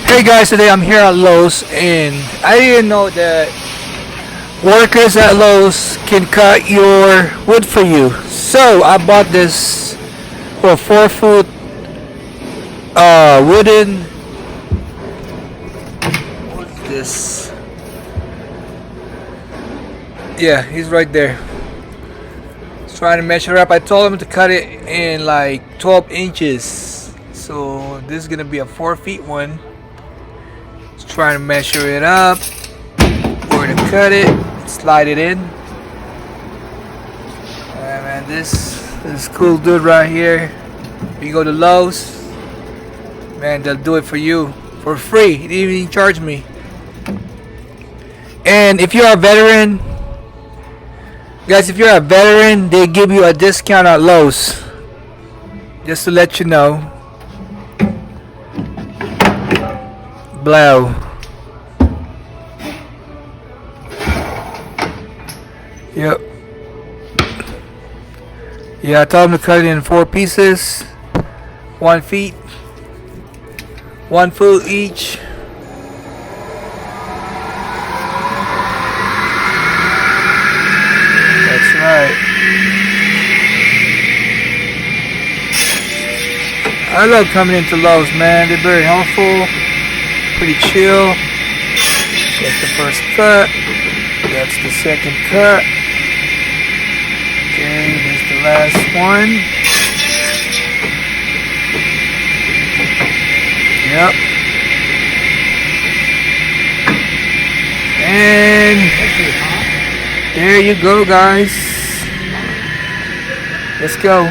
Hey guys, today I'm here at Lowe's and I didn't know that workers at Lowe's can cut your wood for you. So I bought this for 4 foot wooden, what's this? Yeah, he's right there. He's trying to measure up. I told him to cut it in like 12 inches. So this is gonna be a 4 feet one. Trying to measure it up, where to cut it, slide it in. Yeah, man, this cool dude right here. You go to Lowe's, man, they'll do it for you for free. He didn't even charge me. And if you're a veteran, guys, if you're a veteran, they give you a discount at Lowe's. Just to let you know. Blow. Yep. Yeah, I told him to cut it in 4 pieces, 1 feet, 1 foot each. That's right. I love coming into Lowe's, man. They're very helpful, pretty chill. That's the first cut. That's the second cut. Okay, here's the last one. Yep. And there you go, guys. Let's go.